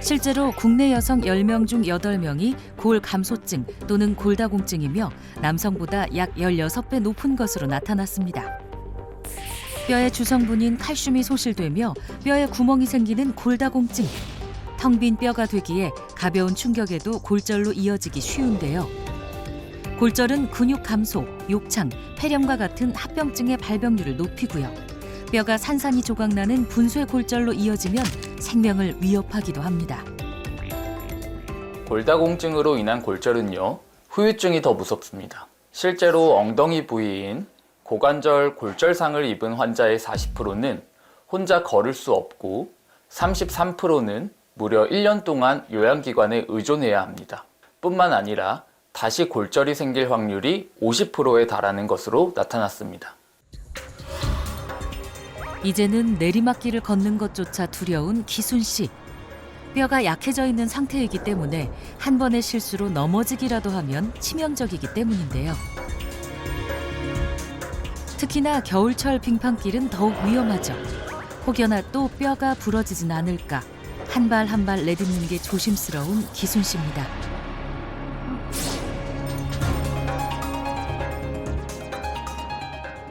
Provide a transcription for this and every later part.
실제로 국내 여성 10명 중 8명이 골감소증 또는 골다공증이며 남성보다 약 16배 높은 것으로 나타났습니다. 뼈의 주성분인 칼슘이 소실되며 뼈에 구멍이 생기는 골다공증. 텅 빈 뼈가 되기에 가벼운 충격에도 골절로 이어지기 쉬운데요. 골절은 근육 감소, 욕창, 폐렴과 같은 합병증의 발병률을 높이고요. 뼈가 산산이 조각나는 분쇄 골절로 이어지면 생명을 위협하기도 합니다. 골다공증으로 인한 골절은요, 후유증이 더 무섭습니다. 실제로 엉덩이 부위인 고관절 골절상을 입은 환자의 40%는 혼자 걸을 수 없고 33%는 무려 1년 동안 요양기관에 의존해야 합니다. 뿐만 아니라 다시 골절이 생길 확률이 50%에 달하는 것으로 나타났습니다. 이제는 내리막길을 걷는 것조차 두려운 기순 씨. 뼈가 약해져 있는 상태이기 때문에 한 번의 실수로 넘어지기라도 하면 치명적이기 때문인데요. 특히나 겨울철 빙판길은 더욱 위험하죠. 혹여나 또 뼈가 부러지진 않을까 한 발 한 발 내딛는 게 조심스러운 기순 씨입니다.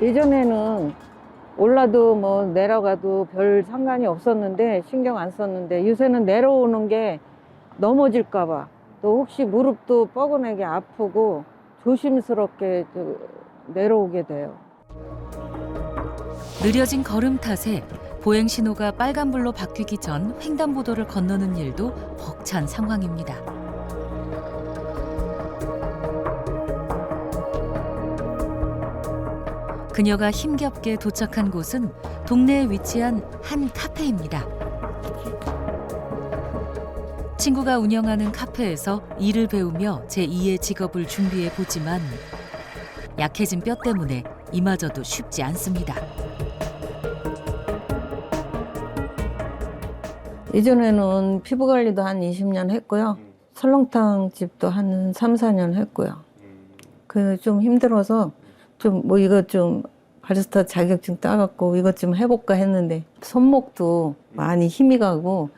예전에는 올라도 뭐 내려가도 별 상관이 없었는데 신경 안 썼는데 요새는 내려오는 게 넘어질까 봐 또 혹시 무릎도 뻐근하게 아프고 조심스럽게 내려오게 돼요. 느려진 걸음 탓에 보행 신호가 빨간불로 바뀌기 전 횡단보도를 건너는 일도 벅찬 상황입니다. 그녀가 힘겹게 도착한 곳은 동네에 위치한 한 카페입니다. 친구가 운영하는 카페에서 일을 배우며 제2의 직업을 준비해 보지만 약해진 뼈 때문에 이마저도 쉽지 않습니다. 예전에는 피부 관리도 한 20년 했고요. 설렁탕 집도 한 3, 4년 했고요. 그 좀 힘들어서 좀 뭐 이거 좀 바리스타 자격증 따갖고 이것 좀 해볼까 했는데 손목도 많이 힘이 가고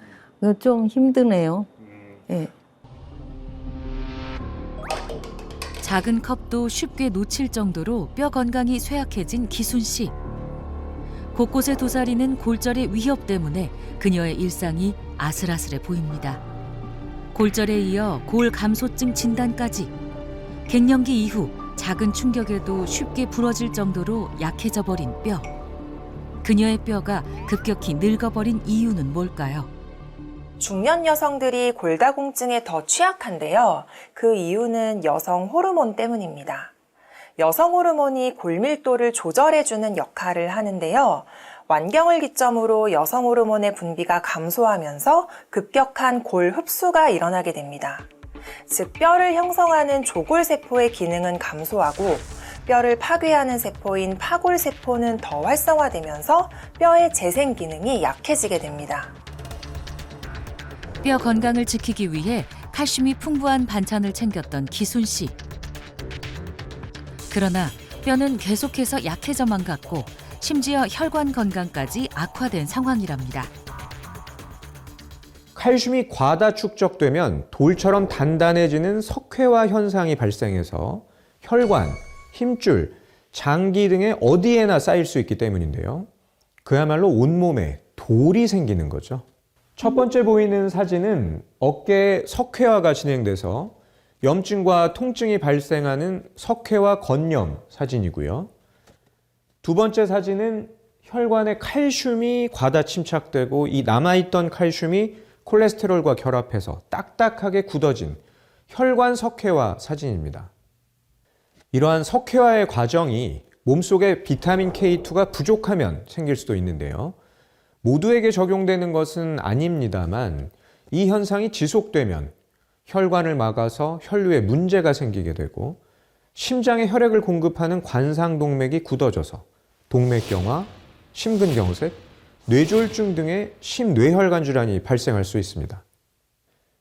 이거 좀 힘드네요. 예. 작은 컵도 쉽게 놓칠 정도로 뼈 건강이 쇠약해진 기순 씨. 곳곳에 도사리는 골절의 위협 때문에 그녀의 일상이 아슬아슬해 보입니다. 골절에 이어 골감소증 진단까지. 갱년기 이후 작은 충격에도 쉽게 부러질 정도로 약해져 버린 뼈. 그녀의 뼈가 급격히 늙어버린 이유는 뭘까요? 중년 여성들이 골다공증에 더 취약한데요. 그 이유는 여성 호르몬 때문입니다. 여성 호르몬이 골밀도를 조절해주는 역할을 하는데요. 완경을 기점으로 여성 호르몬의 분비가 감소하면서 급격한 골 흡수가 일어나게 됩니다. 즉, 뼈를 형성하는 조골세포의 기능은 감소하고 뼈를 파괴하는 세포인 파골세포는 더 활성화되면서 뼈의 재생 기능이 약해지게 됩니다. 뼈 건강을 지키기 위해 칼슘이 풍부한 반찬을 챙겼던 기순 씨. 그러나 뼈는 계속해서 약해져만 갔고 심지어 혈관 건강까지 악화된 상황이랍니다. 칼슘이 과다 축적되면 돌처럼 단단해지는 석회화 현상이 발생해서 혈관, 힘줄, 장기 등의 어디에나 쌓일 수 있기 때문인데요. 그야말로 온몸에 돌이 생기는 거죠. 첫 번째 보이는 사진은 어깨에 석회화가 진행돼서 염증과 통증이 발생하는 석회화 건염 사진이고요. 두 번째 사진은 혈관에 칼슘이 과다 침착되고 이 남아있던 칼슘이 콜레스테롤과 결합해서 딱딱하게 굳어진 혈관 석회화 사진입니다. 이러한 석회화의 과정이 몸속에 비타민 K2가 부족하면 생길 수도 있는데요. 모두에게 적용되는 것은 아닙니다만 이 현상이 지속되면 혈관을 막아서 혈류에 문제가 생기게 되고 심장에 혈액을 공급하는 관상동맥이 굳어져서 동맥경화, 심근경색, 뇌졸중 등의 심뇌혈관 질환이 발생할 수 있습니다.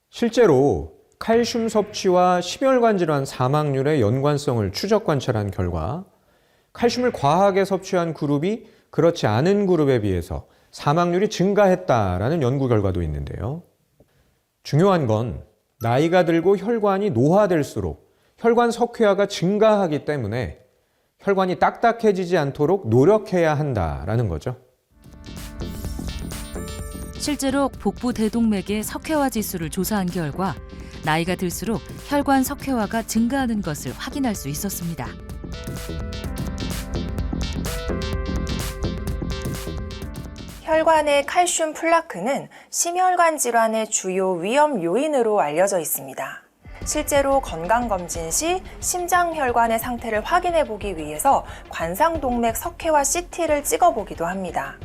실제로 칼슘 섭취와 심혈관 질환 사망률의 연관성을 추적 관찰한 결과 칼슘을 과하게 섭취한 그룹이 그렇지 않은 그룹에 비해서 사망률이 증가했다라는 연구 결과도 있는데요. 중요한 건 나이가 들고 혈관이 노화될수록 혈관 석회화가 증가하기 때문에 혈관이 딱딱해지지 않도록 노력해야 한다라는 거죠. 실제로 복부 대동맥의 석회화 지수를 조사한 결과 나이가 들수록 혈관 석회화가 증가하는 것을 확인할 수 있었습니다. 혈관의 칼슘 플라크는 심혈관 질환의 주요 위험 요인으로 알려져 있습니다. 실제로 건강검진 시 심장혈관의 상태를 확인해 보기 위해서 관상동맥 석회화 CT를 찍어보기도 합니다.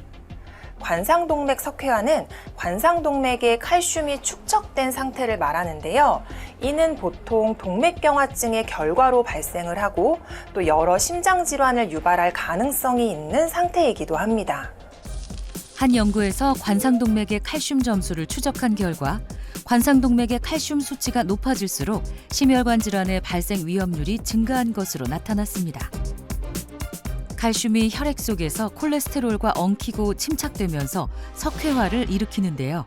관상동맥 석회화는 관상동맥에 칼슘이 축적된 상태를 말하는데요. 이는 보통 동맥경화증의 결과로 발생을 하고 또 여러 심장질환을 유발할 가능성이 있는 상태이기도 합니다. 한 연구에서 관상동맥의 칼슘 점수를 추적한 결과 관상동맥의 칼슘 수치가 높아질수록 심혈관 질환의 발생 위험률이 증가한 것으로 나타났습니다. 칼슘이 혈액 속에서 콜레스테롤과 엉키고 침착되면서 석회화를 일으키는데요.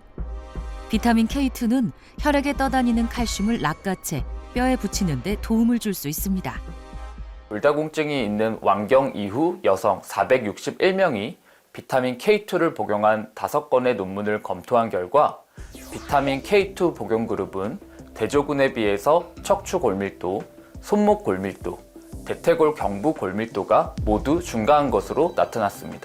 비타민 K2는 혈액에 떠다니는 칼슘을 낚아채 뼈에 붙이는 데 도움을 줄 수 있습니다. 골다공증이 있는 완경 이후 여성 461명이 비타민 K2를 복용한 5건의 논문을 검토한 결과 비타민 K2 복용 그룹은 대조군에 비해서 척추 골밀도, 손목 골밀도, 대퇴골 경부 골밀도가 모두 증가한 것으로 나타났습니다.